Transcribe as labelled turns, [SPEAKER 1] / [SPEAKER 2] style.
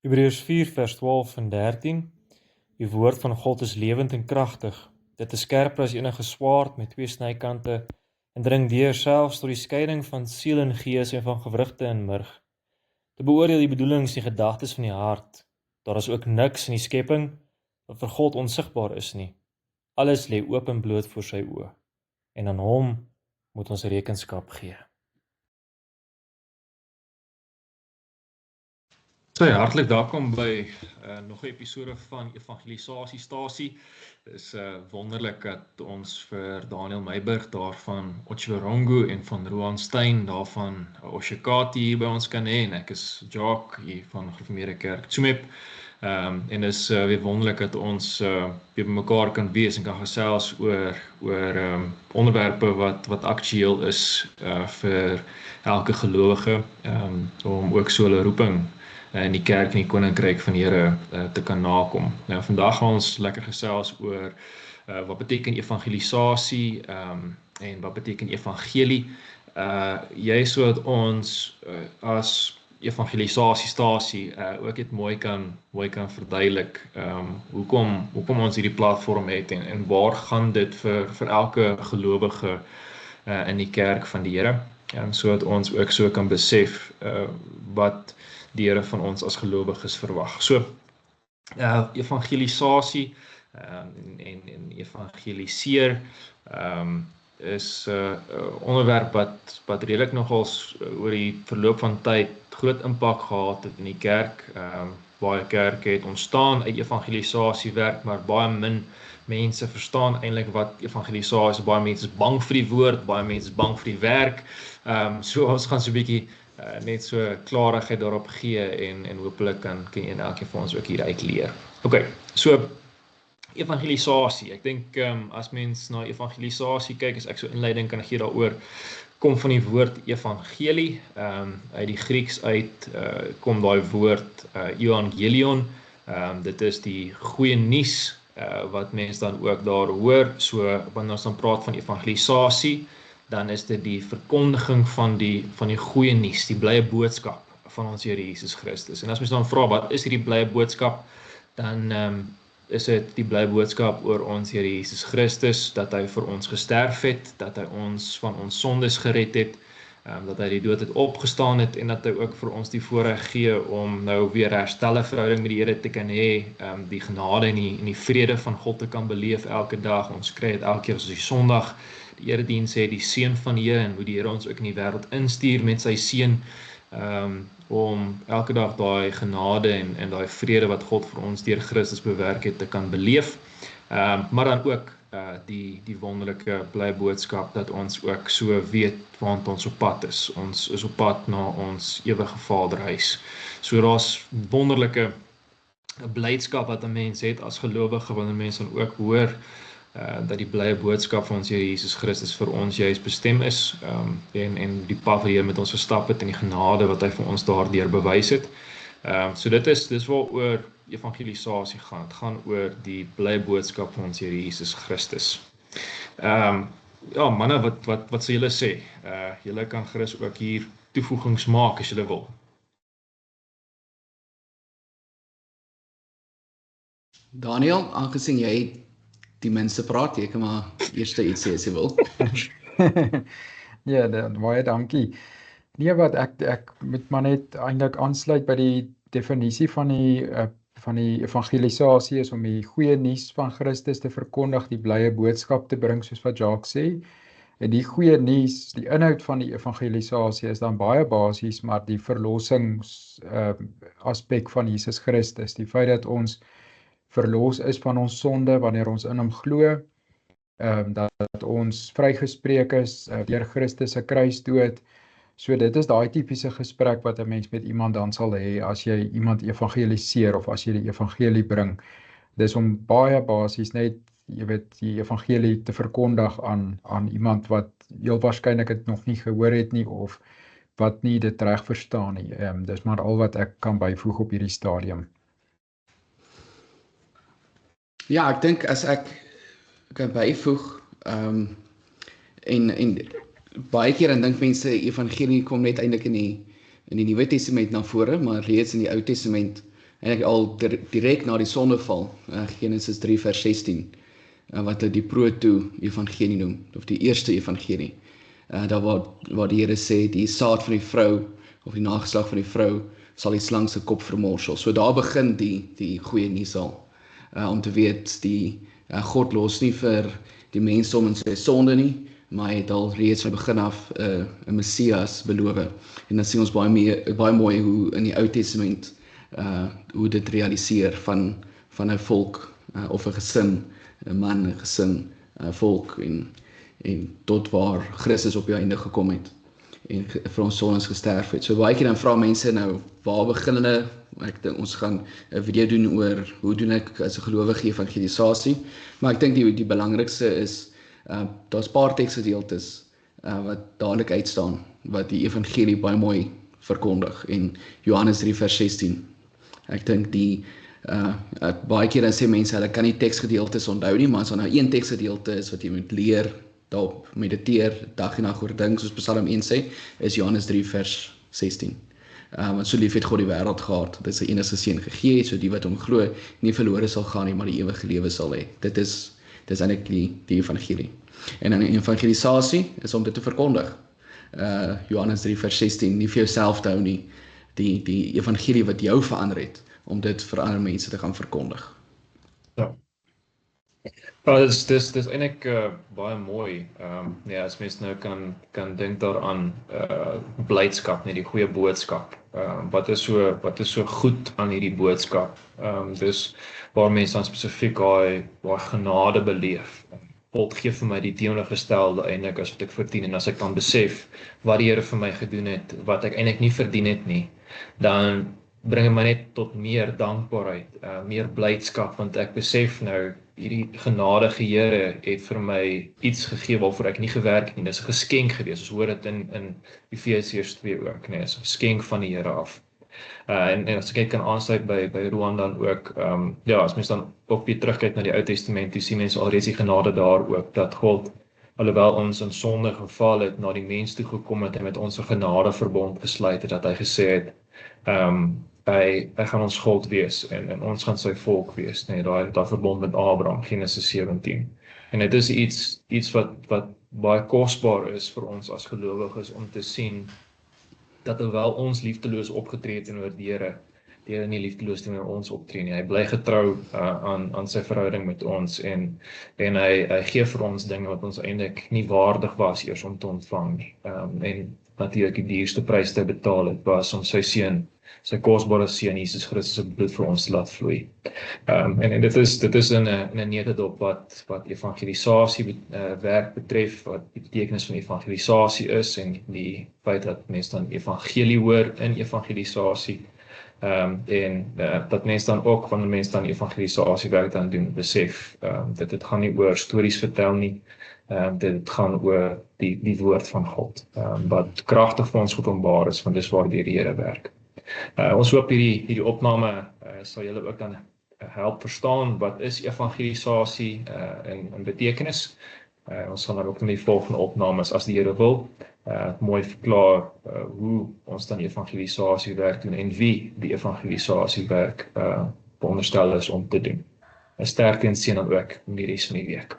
[SPEAKER 1] Hebreërs 4 vers 12 en 13. Die woord van God is lewend en kragtig. Dit is skerper as enige swaard met 2 snykante en dring deur selfs tot die skeiding van siel en gees en van gewrigte en murg. Te beoordeel die bedoelings en gedagtes van die hart. Daar is ook niks in die skepping wat vir God onsigbaar is nie. Alles lê oop en bloot voor sy oë. En aan hom moet ons rekenskap gee.
[SPEAKER 2] Hartlik welkom by nog 'n episode van Evangelisasiestasie. Dit is wonderlik dat ons vir Daniel Meiburg daar van Otjiwarongo en van Roan Steyn daar van Oshakati hier by ons kan hê, en ek is Jacques hier van Gereformeerde Kerk Tsumeb. En is weer wonderlik dat ons weer by mekaar kan wees en kan gesels oor onderwerpe wat aktueel is vir elke gelowige, om ook so hulle roeping in die kerk en die koninkryk van die Here te kan nakom. Nou, vandag gaan ons lekker gesels oor wat beteken evangelisasie en wat beteken evangelie. Jy sodat ons as evangelisasiestasie ook dit mooi kan verduidelik hoekom ons hierdie platform het en waar gaan dit vir elke gelowige in die kerk van die Here, sodat ons ook so kan besef wat die Here van ons as gelowiges verwag. So, evangelisasie en evangeliseer is 'n onderwerp wat redelik nogals oor die verloop van tyd groot impak gehad het in die kerk. Baie kerke het ontstaan uit evangelisasiewerk, maar baie min mense verstaan eintlik wat evangelisasie is. Baie mense is bang vir die woord, baie mense is bang vir die werk. So ons gaan so 'n bietjie net so klarigheid daarop gee en hopelik kan een elkeen van ons ook hier uit leer. Okay, so evangelisasie. Ek dink as mens na evangelisasie kyk, as ek so inleiding kan gee daaroor, kom van die woord evangelie, uit die Grieks uit kom daai woord evangelion. Dit is die goeie nuus wat mens dan ook daar hoor. So wanneer ons dan praat van evangelisasie, dan is dit die verkondiging van die goeie nuus, die blye boodskap van ons Here Jesus Christus. En as mens dan vra, wat is hierdie blye boodskap? Dan is dit die blye boodskap oor ons Here Jesus Christus, dat hy vir ons gesterf het, dat hy ons van ons sondes gered het, dat hy die dood het opgestaan het, en dat hy ook vir ons die voorreg gee om nou weer herstelle verhouding met die Here te kan hê, die genade en die vrede van God te kan beleef elke dag. Ons kry dit elke keer as die Sondag die erediens sê, die seun van die Here, en hoe die Here ons ook in die wêreld instuur met sy seun, om elke dag daai genade en daai vrede wat God vir ons deur Christus bewerk het te kan beleef, maar dan ook die wonderlike blye boodskap dat ons ook so weet waant ons op pad is. Ons is op pad na ons ewige Vaderhuis. So daar's wonderlike blydskap wat 'n mens het as gelowige wanneer mense dan ook hoor dat die blye boodskap van ons Here Jesus Christus vir ons juist bestem is, en die pad wat die Here met ons gestap het en die genade wat hy vir ons daardeur bewys het. So dis waaroor evangelisasie gaan. Het gaan oor die blye boodskap van ons Here Jesus Christus. Ja, manne, wat sal julle sê? Julle kan gerus ook hier toevoegings maak as julle wil.
[SPEAKER 3] Daniel, aangesien jy die minste praat, jy kan maar eers iets sê as jy wil.
[SPEAKER 4] Ja, baie dankie. Nee, wat ek moet maar net eintlik aansluit by die definisie van die evangelisasie is om die goeie nuus van Christus te verkondig, die blye boodskap te bring, soos wat Jacques sê. En die goeie nuus, die inhoud van die evangelisasie is dan baie basies, maar die verlossings aspek van Jesus Christus, die feit dat ons verlos is van ons sonde wanneer ons in hom glo, dat ons vrygespreek is deur Christus se kruisdood. So dit is daai tipiese gesprek wat 'n mens met iemand dan sal hê as jy iemand evangeliseer of as jy die evangelie bring. Dis om baie basies net, jy weet, die evangelie te verkondig aan iemand wat heel waarskynlik dit nog nie gehoor het nie of wat nie dit reg verstaan nie. Dis maar al wat ek kan byvoeg op hierdie stadium.
[SPEAKER 3] Ja, ek dink as ek kan byvoeg, en baie keer dan dink mense evangelie kom net eintlik in die Nuwe Testament na vore, maar reeds in die Ou Testament eintlik al direk na die sondeval, Genesis 3 vers 16, wat hulle die proto-evangelie noem, of die eerste evangelie. Daar waar die Here sê, die saad van die vrou, of die nageslag van die vrou, sal die slang se kop vermorsel. So daar begin die goeie nuus al. Om te weet, God los nie vir die mensdom in sy sonde nie, maar hy het al reeds van begin af 'n Messias beloof. En dan sien ons baie mooi hoe in die Ou Testament hoe dit realiseer van 'n volk of 'n gesin, 'n man, 'n gesin, 'n volk en tot waar Christus op die einde gekom het en vir ons sondes gesterf het. So baie keer dan vra mense nou, waar begin hulle? Ek dink ons gaan 'n video doen oor hoe doen ek as 'n gelowige evangelisasie, maar ek dink die belangrikste is daar's 'n paar teksgedeeltes wat dadelik uitstaan wat die evangelie baie mooi verkondig en Johannes 3 vers 16. Ek dink baie keer dan sê mense hulle kan nie teksgedeeltes onthou nie, maar as daar nou een teksgedeelte is wat jy moet leer, daarop mediteer, dag en nag oor dink, soos Psalm 1 sê, is Johannes 3 vers 16. Want so lief het God die wêreld gehad, dat hy sy enigste seun gegee het, so die wat hom glo, nie verlore sal gaan nie, maar die ewige lewe sal hê. Dit is eintlik die evangelie. En dan die evangelisasie is om dit te verkondig. Johannes 3 vers 16, nie vir jouself te hou nie, die evangelie wat jou verander het, om dit vir ander mense te gaan verkondig.
[SPEAKER 2] Ja. Ja, dis eintlik baie mooi. Ja, as mens nou kan dink daaraan blydskap, net die goeie boodskap. Wat is so goed aan hierdie boodskap? Dis waar mense dan spesifiek daai genade beleef. God gee vir my die teenoorgestelde eintlik as wat ek verdien, en as ek dan besef wat die Here vir my gedoen het, wat ek eintlik nie verdien het nie, dan bring dit my net tot meer dankbaarheid, meer blydskap, want ek besef nou, hierdie genadige Here het vir my iets gegee waarvoor ek nie gewerk het nie. Dis 'n geskenk gewees. Ons hoor dit in Efesiërs 2 ook, nee, is 'n geskenk van die Here af. En as ek kan aansluit by Roan dan ook, ja, as mens dan ook weer terugkyk na die Ou Testament, toe sien mense alreeds die genade daar ook, dat God, alhoewel ons in sonde geval het, na die mens toe gekom het en met ons 'n genadeverbond gesluit het, dat hy gesê het, hy gaan ons God wees en ons gaan sy volk wees, nee, daai verbond met Abraham, Genesis 17. En dit is iets wat baie kosbaar is vir ons as gelowiges om te sien dat alhoewel ons liefdeloos opgetree het teenoor die Here nie liefdeloos teenoor ons optree nie. Hy bly getrou aan sy verhouding met ons en hy gee vir ons dinge wat ons eintlik nie waardig was eers om te ontvang nie. En natuurlik die duurste prys te betaal het was om sy seun, sy kosbare seun Jesus Christus se bloed vir ons te laat vloei. En dit is in 'n netedop wat evangelisasie werk betref, wat die betekenis van evangelisasie is en die feit dat mense dan evangelie hoor in evangelisasie. Dat mense dan ook, wanneer mense dan evangelisasie werk dan doen, besef, dat dit gaan nie oor stories vertel nie, dit gaan oor die woord van God, wat kragtig vir ons openbaar is, want dis waar die Here werk. Ons hoop hierdie opname sal julle ook dan help verstaan wat is evangelisasie in betekenis. Ons gaan dan ook in die volgende opnames, as die Here wil, mooi verklaar hoe ons dan die evangelisasie werk doen en wie die evangelisasie werk veronderstel is om te doen. 'n sterkte en seën dan ook in die res van die week.